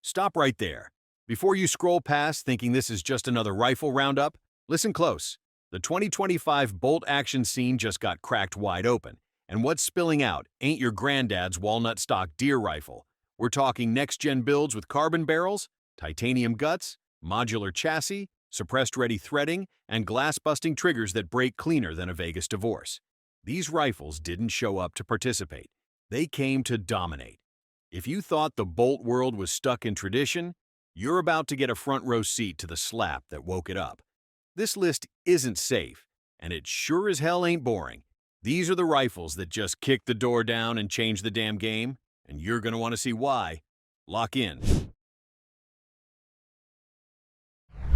Stop right there. Before you scroll past thinking this is just another rifle roundup, listen close. The 2025 bolt action scene just got cracked wide open, and what's spilling out ain't your granddad's walnut stock deer rifle. We're talking next-gen builds with carbon barrels, titanium guts, modular chassis, suppressed-ready threading, and glass-busting triggers that break cleaner than a Vegas divorce. These rifles didn't show up to participate. They came to dominate. If you thought the bolt world was stuck in tradition, you're about to get a front-row seat to the slap that woke it up. This list isn't safe, and it sure as hell ain't boring. These are the rifles that just kick the door down and change the damn game, and you're going to want to see why. Lock in.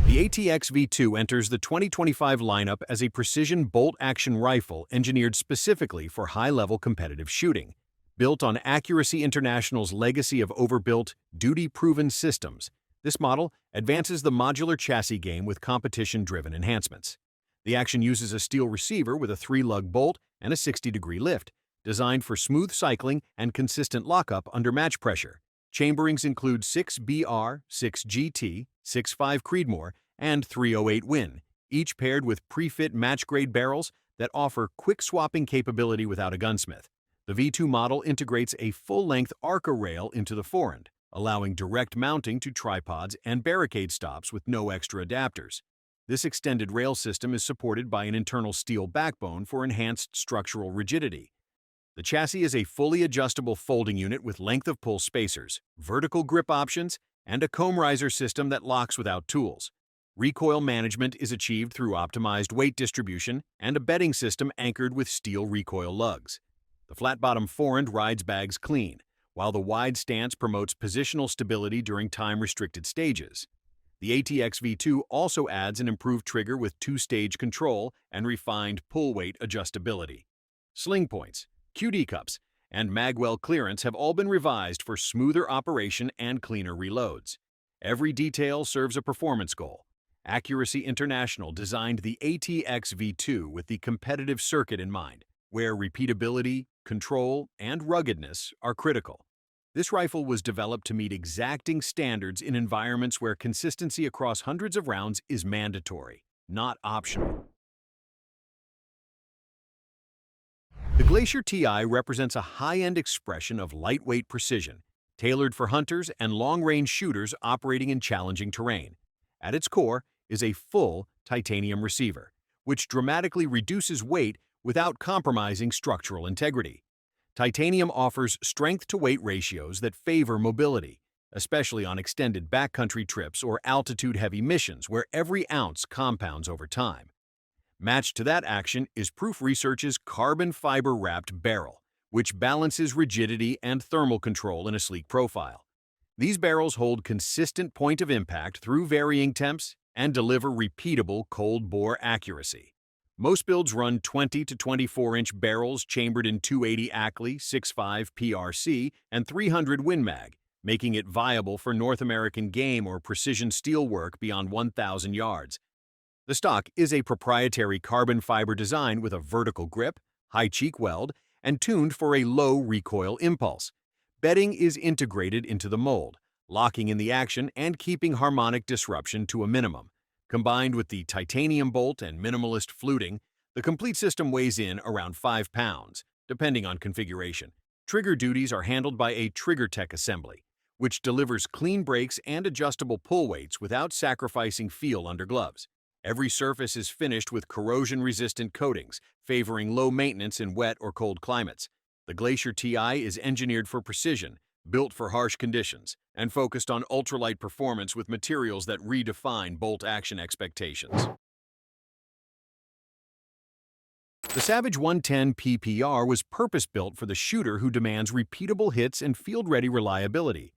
The ATX V2 enters the 2025 lineup as a precision bolt-action rifle engineered specifically for high-level competitive shooting. Built on Accuracy International's legacy of overbuilt, duty-proven systems, this model advances the modular chassis game with competition-driven enhancements. The action uses a steel receiver with a 3-lug bolt and a 60-degree lift, designed for smooth cycling and consistent lockup under match pressure. Chamberings include 6BR, 6GT, 6.5 Creedmoor, and 308 Win, each paired with pre-fit match-grade barrels that offer quick swapping capability without a gunsmith. The V2 model integrates a full-length ARCA rail into the forend, allowing direct mounting to tripods and barricade stops with no extra adapters. This extended rail system is supported by an internal steel backbone for enhanced structural rigidity. The chassis is a fully adjustable folding unit with length-of-pull spacers, vertical grip options, and a comb riser system that locks without tools. Recoil management is achieved through optimized weight distribution and a bedding system anchored with steel recoil lugs. The flat-bottom forend rides bags clean, while the wide stance promotes positional stability during time-restricted stages. The ATX V2 also adds an improved trigger with 2-stage control and refined pull-weight adjustability. Sling points, QD cups, and magwell clearance have all been revised for smoother operation and cleaner reloads. Every detail serves a performance goal. Accuracy International designed the ATX V2 with the competitive circuit in mind, where repeatability, control, and ruggedness are critical. This rifle was developed to meet exacting standards in environments where consistency across hundreds of rounds is mandatory, not optional. The Glacier TI represents a high-end expression of lightweight precision, tailored for hunters and long-range shooters operating in challenging terrain. At its core is a full titanium receiver, which dramatically reduces weight without compromising structural integrity. Titanium offers strength-to-weight ratios that favor mobility, especially on extended backcountry trips or altitude-heavy missions where every ounce compounds over time. Matched to that action is Proof Research's carbon fiber-wrapped barrel, which balances rigidity and thermal control in a sleek profile. These barrels hold consistent point of impact through varying temps and deliver repeatable cold-bore accuracy. Most builds run 20 to 24-inch barrels chambered in 280 Ackley, 6.5 PRC, and 300 Win Mag, making it viable for North American game or precision steelwork beyond 1,000 yards. The stock is a proprietary carbon fiber design with a vertical grip, high cheek weld, and tuned for a low recoil impulse. Bedding is integrated into the mold, locking in the action and keeping harmonic disruption to a minimum. Combined with the titanium bolt and minimalist fluting, the complete system weighs in around 5 pounds, depending on configuration. Trigger duties are handled by a TriggerTech assembly, which delivers clean brakes and adjustable pull weights without sacrificing feel under gloves. Every surface is finished with corrosion-resistant coatings, favoring low maintenance in wet or cold climates. The Glacier TI is engineered for precision, built for harsh conditions, and focused on ultralight performance with materials that redefine bolt-action expectations. The Savage 110 PPR was purpose-built for the shooter who demands repeatable hits and field-ready reliability.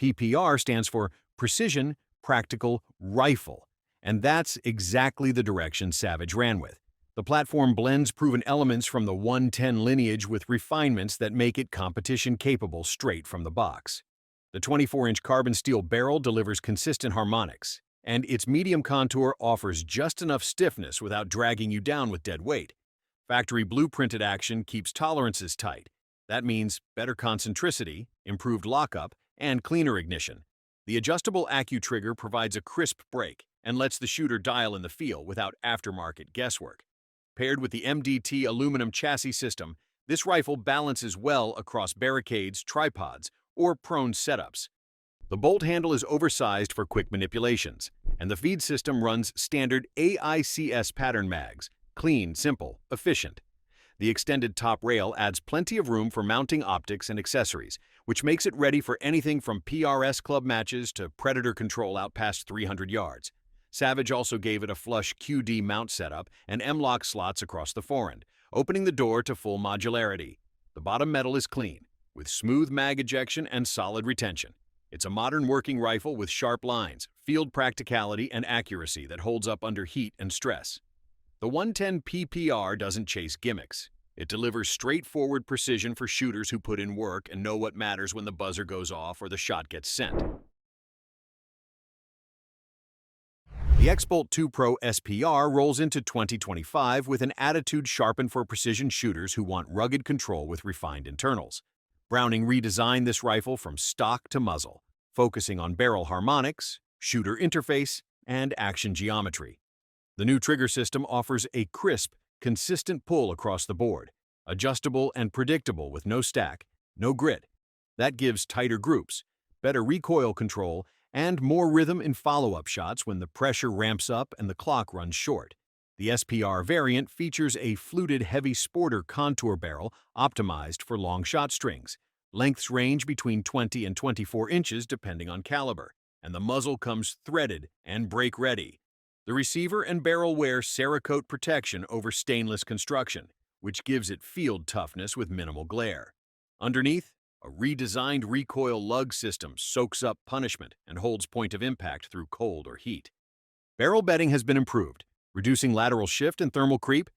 PPR stands for Precision Practical Rifle, and that's exactly the direction Savage ran with. The platform blends proven elements from the 110 lineage with refinements that make it competition-capable straight from the box. The 24-inch carbon steel barrel delivers consistent harmonics, and its medium contour offers just enough stiffness without dragging you down with dead weight. Factory blueprinted action keeps tolerances tight. That means better concentricity, improved lockup, and cleaner ignition. The adjustable accu-trigger provides a crisp break and lets the shooter dial in the feel without aftermarket guesswork. Paired with the MDT aluminum chassis system, this rifle balances well across barricades, tripods, or prone setups. The bolt handle is oversized for quick manipulations, and the feed system runs standard AICS pattern mags, clean, simple, efficient. The extended top rail adds plenty of room for mounting optics and accessories, which makes it ready for anything from PRS club matches to predator control out past 300 yards. Savage also gave it a flush QD mount setup and M-lock slots across the forend, opening the door to full modularity. The bottom metal is clean, with smooth mag ejection and solid retention. It's a modern working rifle with sharp lines, field practicality, and accuracy that holds up under heat and stress. The 110 PPR doesn't chase gimmicks. It delivers straightforward precision for shooters who put in work and know what matters when the buzzer goes off or the shot gets sent. The XBolt 2 Pro SPR rolls into 2025 with an attitude sharpened for precision shooters who want rugged control with refined internals. Browning redesigned this rifle from stock to muzzle, focusing on barrel harmonics, shooter interface, and action geometry. The new trigger system offers a crisp, consistent pull across the board, adjustable and predictable with no stack, no grit. That gives tighter groups, better recoil control, and more rhythm in follow-up shots when the pressure ramps up and the clock runs short. The SPR variant features a fluted heavy sporter contour barrel optimized for long shot strings. Lengths range between 20 and 24 inches depending on caliber, and the muzzle comes threaded and break-ready. The receiver and barrel wear Cerakote protection over stainless construction, which gives it field toughness with minimal glare. Underneath, a redesigned recoil lug system soaks up punishment and holds point of impact through cold or heat. Barrel bedding has been improved, reducing lateral shift and thermal creep.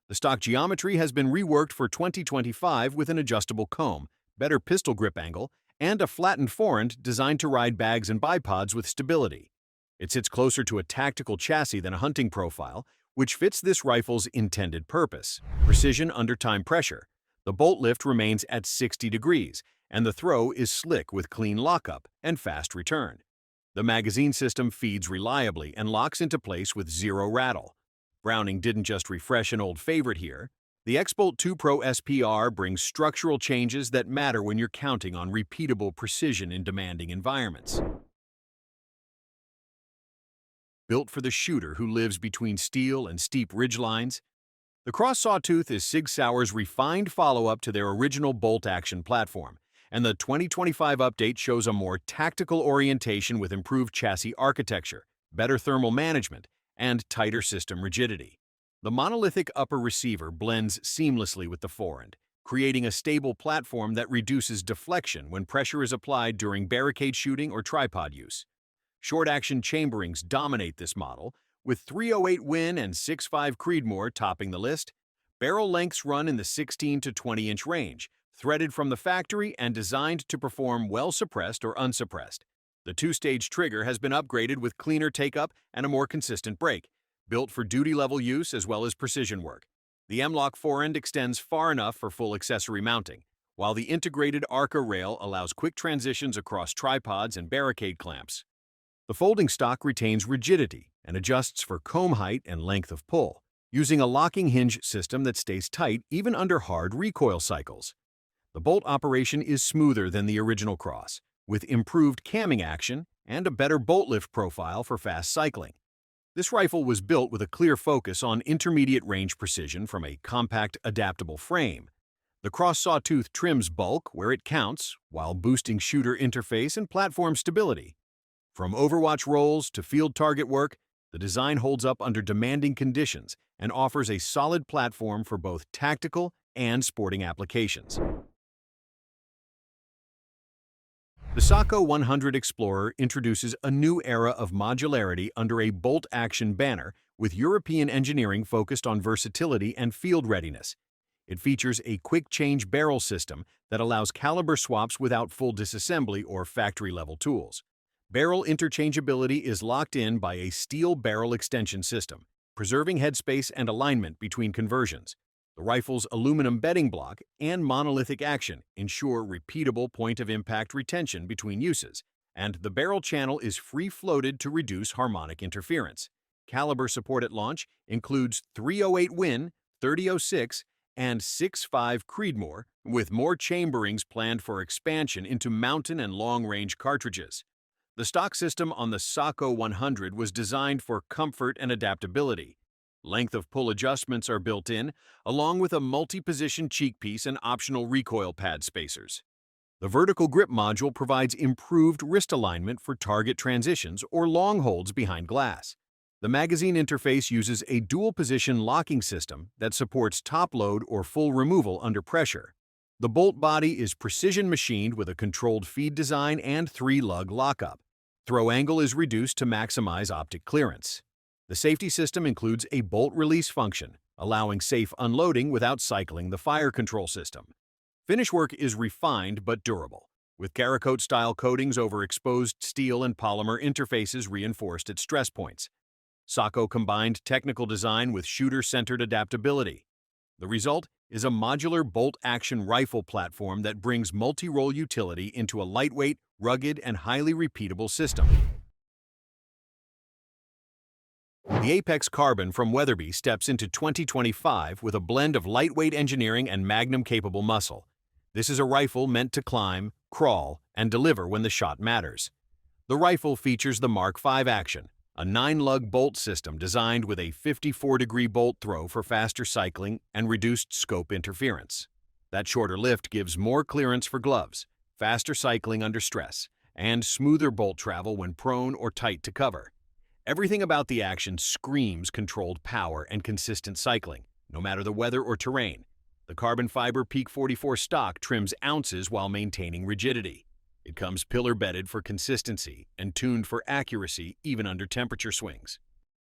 The stock geometry has been reworked for 2025 with an adjustable comb, better pistol grip angle, and a flattened forend designed to ride bags and bipods with stability. It sits closer to a tactical chassis than a hunting profile, which fits this rifle's intended purpose. Precision under time pressure. The bolt lift remains at 60 degrees, and the throw is slick with clean lockup and fast return. The magazine system feeds reliably and locks into place with zero rattle. Browning didn't just refresh an old favorite here. The XBolt 2 Pro SPR brings structural changes that matter when you're counting on repeatable precision in demanding environments. Built for the shooter who lives between steel and steep ridgelines, the Cross Sawtooth is Sig Sauer's refined follow-up to their original bolt-action platform, and the 2025 update shows a more tactical orientation with improved chassis architecture, better thermal management, and tighter system rigidity. The monolithic upper receiver blends seamlessly with the forend, creating a stable platform that reduces deflection when pressure is applied during barricade shooting or tripod use. Short-action chamberings dominate this model, with 308 Win and 6.5 Creedmoor topping the list. Barrel lengths run in the 16 to 20-inch range, threaded from the factory and designed to perform well suppressed or unsuppressed. The two-stage trigger has been upgraded with cleaner take-up and a more consistent break, built for duty-level use as well as precision work. The M-lock forend extends far enough for full accessory mounting, while the integrated ARCA rail allows quick transitions across tripods and barricade clamps. The folding stock retains rigidity and adjusts for comb height and length of pull, using a locking hinge system that stays tight even under hard recoil cycles. The bolt operation is smoother than the original Cross, with improved camming action and a better bolt lift profile for fast cycling. This rifle was built with a clear focus on intermediate range precision from a compact, adaptable frame. The Cross Sawtooth trims bulk where it counts, while boosting shooter interface and platform stability. From overwatch rolls to field target work, the design holds up under demanding conditions and offers a solid platform for both tactical and sporting applications. The Sako 100 Explorer introduces a new era of modularity under a bolt-action banner with European engineering focused on versatility and field readiness. It features a quick-change barrel system that allows caliber swaps without full disassembly or factory-level tools. Barrel interchangeability is locked in by a steel barrel extension system, preserving headspace and alignment between conversions. The rifle's aluminum bedding block and monolithic action ensure repeatable point-of-impact retention between uses, and the barrel channel is free-floated to reduce harmonic interference. Caliber support at launch includes 308 Win, 3006, and 6.5 Creedmoor, with more chamberings planned for expansion into mountain and long-range cartridges. The stock system on the Sako 100 was designed for comfort and adaptability. Length of pull adjustments are built in, along with a multi-position cheek piece and optional recoil pad spacers. The vertical grip module provides improved wrist alignment for target transitions or long holds behind glass. The magazine interface uses a dual-position locking system that supports top load or full removal under pressure. The bolt body is precision machined with a controlled feed design and 3-lug lockup. Throw angle is reduced to maximize optic clearance. The safety system includes a bolt release function, allowing safe unloading without cycling the fire control system. Finish work is refined but durable, with Cerakote-style coatings over exposed steel and polymer interfaces reinforced at stress points. Sako combined technical design with shooter-centered adaptability. The result is a modular bolt-action rifle platform that brings multi-role utility into a lightweight, rugged, and highly repeatable system. The Apex Carbon from Weatherby steps into 2025 with a blend of lightweight engineering and magnum-capable muscle. This is a rifle meant to climb, crawl, and deliver when the shot matters. The rifle features the Mark V action, a 9-lug bolt system designed with a 54-degree bolt throw for faster cycling and reduced scope interference. That shorter lift gives more clearance for gloves, faster cycling under stress, and smoother bolt travel when prone or tight to cover. Everything about the action screams controlled power and consistent cycling, no matter the weather or terrain. The carbon fiber Peak 44 stock trims ounces while maintaining rigidity. It comes pillar-bedded for consistency and tuned for accuracy even under temperature swings.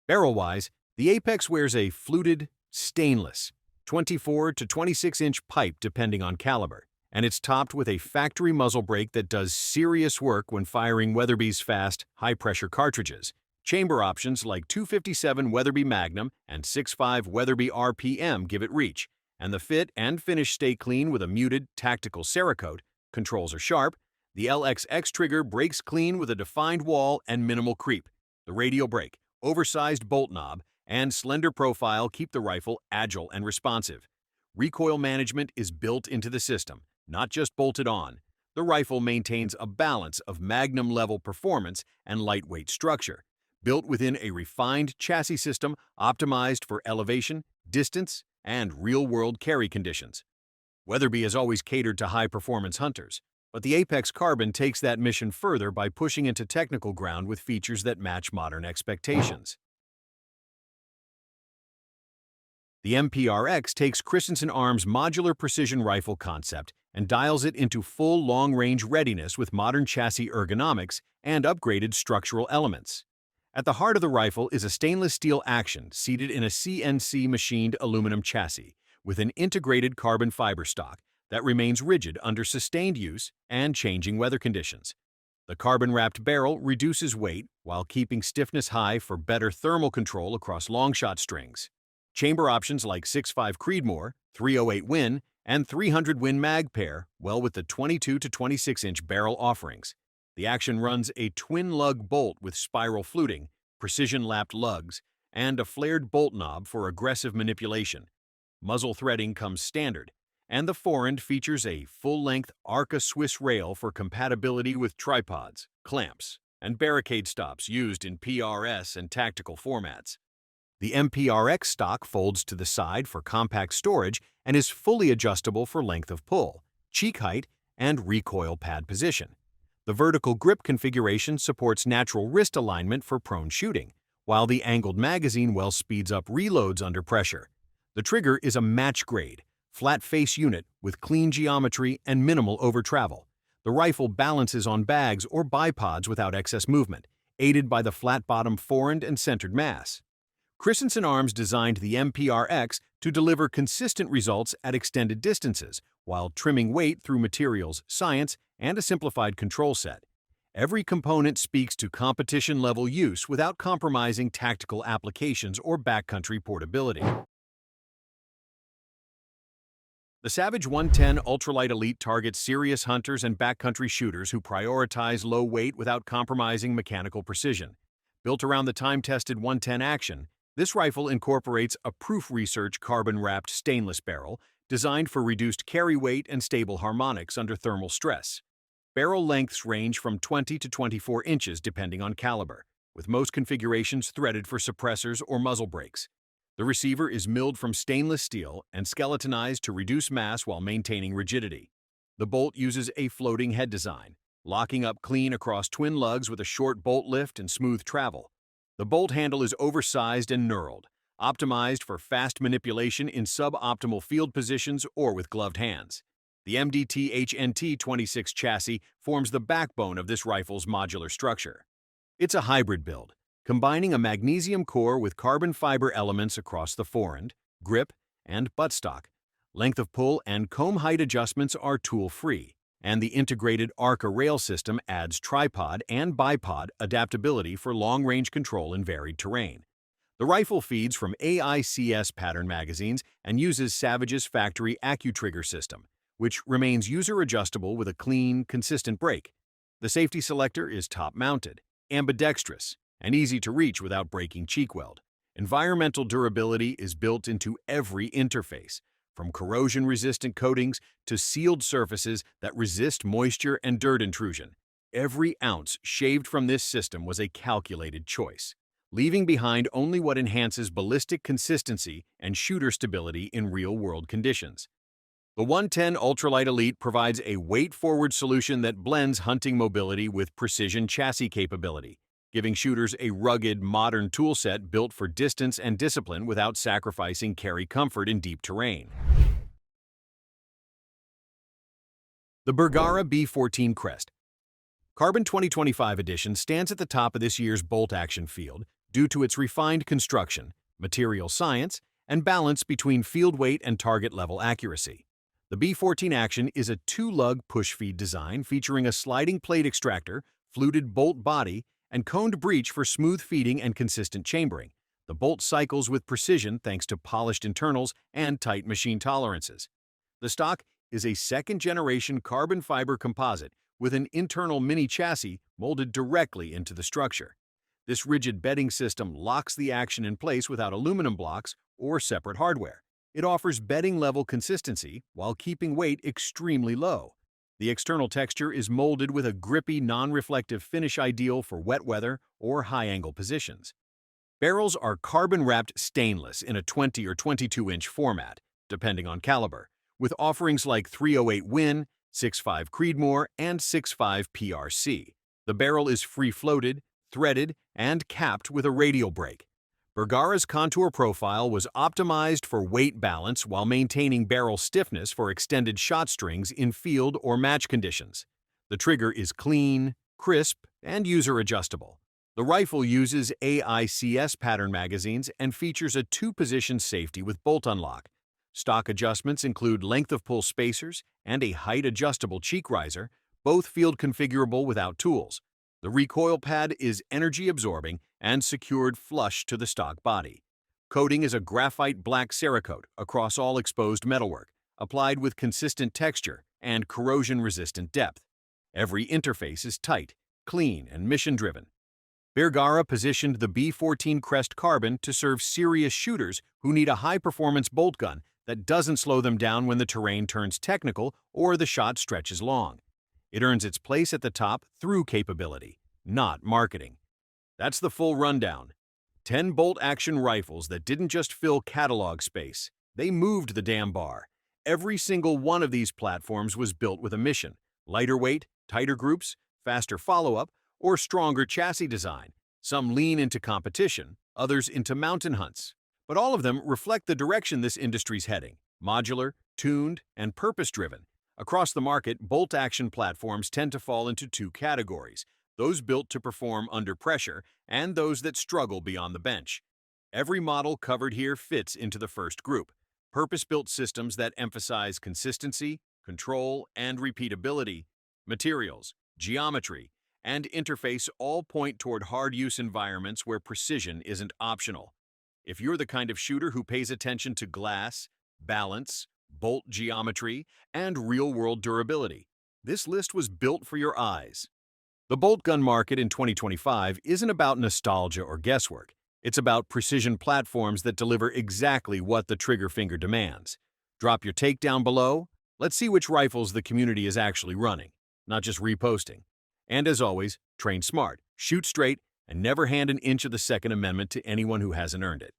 Barrel-wise, the Apex wears a fluted, stainless, 24 to 26-inch pipe depending on caliber, and it's topped with a factory muzzle brake that does serious work when firing Weatherby's fast, high-pressure cartridges. Chamber options like 257 Weatherby Magnum and 6.5 Weatherby RPM give it reach, and the fit and finish stay clean with a muted, tactical Cerakote. Controls are sharp. The LXX trigger breaks clean with a defined wall and minimal creep. The radial brake, oversized bolt knob, and slender profile keep the rifle agile and responsive. Recoil management is built into the system, not just bolted on. The rifle maintains a balance of Magnum-level performance and lightweight structure, built within a refined chassis system optimized for elevation, distance, and real-world carry conditions. Weatherby has always catered to high-performance hunters, but the Apex Carbon takes that mission further by pushing into technical ground with features that match modern expectations. The MPRX takes Christensen Arms' modular precision rifle concept and dials it into full long-range readiness with modern chassis ergonomics and upgraded structural elements. At the heart of the rifle is a stainless steel action seated in a CNC machined aluminum chassis with an integrated carbon fiber stock that remains rigid under sustained use and changing weather conditions. The carbon-wrapped barrel reduces weight while keeping stiffness high for better thermal control across long-shot strings. Chamber options like 6.5 Creedmoor, 308 Win, and 300 Win mag pair well with the 22 to 26-inch barrel offerings. The action runs a twin-lug bolt with spiral fluting, precision-lapped lugs, and a flared bolt knob for aggressive manipulation. Muzzle threading comes standard, and the forend features a full-length Arca Swiss rail for compatibility with tripods, clamps, and barricade stops used in PRS and tactical formats. The MPRX stock folds to the side for compact storage and is fully adjustable for length of pull, cheek height, and recoil pad position. The vertical grip configuration supports natural wrist alignment for prone shooting, while the angled magazine well speeds up reloads under pressure. The trigger is a match-grade, flat-face unit with clean geometry and minimal over-travel. The rifle balances on bags or bipods without excess movement, aided by the flat-bottom forend and centered mass. Christensen Arms designed the MPRX to deliver consistent results at extended distances while trimming weight through materials, science, and a simplified control set. Every component speaks to competition-level use without compromising tactical applications or backcountry portability. The Savage 110 Ultralight Elite targets serious hunters and backcountry shooters who prioritize low weight without compromising mechanical precision. Built around the time-tested 110 action, this rifle incorporates a Proof Research carbon-wrapped stainless barrel designed for reduced carry weight and stable harmonics under thermal stress. Barrel lengths range from 20 to 24 inches depending on caliber, with most configurations threaded for suppressors or muzzle brakes. The receiver is milled from stainless steel and skeletonized to reduce mass while maintaining rigidity. The bolt uses a floating head design, locking up clean across twin lugs with a short bolt lift and smooth travel. The bolt handle is oversized and knurled, optimized for fast manipulation in suboptimal field positions or with gloved hands. The MDT HNT-26 chassis forms the backbone of this rifle's modular structure. It's a hybrid build, combining a magnesium core with carbon fiber elements across the forend, grip, and buttstock. Length of pull and comb height adjustments are tool-free, and the integrated ARCA rail system adds tripod and bipod adaptability for long-range control in varied terrain. The rifle feeds from AICS pattern magazines and uses Savage's factory AccuTrigger system, which remains user-adjustable with a clean, consistent break. The safety selector is top-mounted, ambidextrous, and easy to reach without breaking cheek weld. Environmental durability is built into every interface, from corrosion-resistant coatings to sealed surfaces that resist moisture and dirt intrusion. Every ounce shaved from this system was a calculated choice, leaving behind only what enhances ballistic consistency and shooter stability in real-world conditions. The 110 Ultralight Elite provides a weight-forward solution that blends hunting mobility with precision chassis capability, giving shooters a rugged, modern toolset built for distance and discipline without sacrificing carry comfort in deep terrain. The Bergara B14 Crest Carbon 2025 edition stands at the top of this year's bolt-action field due to its refined construction, material science, and balance between field weight and target-level accuracy. The B14 Action is a two-lug push-feed design featuring a sliding plate extractor, fluted bolt body, and coned breech for smooth feeding and consistent chambering. The bolt cycles with precision thanks to polished internals and tight machine tolerances. The stock is a second-generation carbon fiber composite with an internal mini chassis molded directly into the structure. This rigid bedding system locks the Action in place without aluminum blocks or separate hardware. It offers bedding-level consistency while keeping weight extremely low. The external texture is molded with a grippy, non-reflective finish ideal for wet weather or high-angle positions. Barrels are carbon-wrapped stainless in a 20 or 22-inch format, depending on caliber, with offerings like .308 Win, 6.5 Creedmoor, and 6.5 PRC. The barrel is free-floated, threaded, and capped with a radial brake. Bergara's contour profile was optimized for weight balance while maintaining barrel stiffness for extended shot strings in field or match conditions. The trigger is clean, crisp, and user-adjustable. The rifle uses AICS pattern magazines and features a two-position safety with bolt unlock. Stock adjustments include length of pull spacers and a height-adjustable cheek riser, both field configurable without tools. The recoil pad is energy-absorbing and secured flush to the stock body. Coating is a graphite black Cerakote across all exposed metalwork, applied with consistent texture and corrosion-resistant depth. Every interface is tight, clean, and mission-driven. Bergara positioned the B14 Crest Carbon to serve serious shooters who need a high-performance bolt gun that doesn't slow them down when the terrain turns technical or the shot stretches long. It earns its place at the top through capability, not marketing. That's the full rundown. 10 bolt-action rifles that didn't just fill catalog space. They moved the damn bar. Every single one of these platforms was built with a mission: lighter weight, tighter groups, faster follow-up, or stronger chassis design. Some lean into competition, others into mountain hunts. But all of them reflect the direction this industry's heading: modular, tuned, and purpose-driven. Across the market, bolt-action platforms tend to fall into two categories: those built to perform under pressure and those that struggle beyond the bench. Every model covered here fits into the first group: purpose-built systems that emphasize consistency, control, and repeatability. Materials, geometry, and interface all point toward hard-use environments where precision isn't optional. If you're the kind of shooter who pays attention to glass, balance, bolt geometry, and real-world durability. This list was built for your eyes. The bolt gun market in 2025 isn't about nostalgia or guesswork. It's about precision platforms that deliver exactly what the trigger finger demands. Drop your take down below. Let's see which rifles the community is actually running, not just reposting. And as always, train smart, shoot straight, and never hand an inch of the Second Amendment to anyone who hasn't earned it.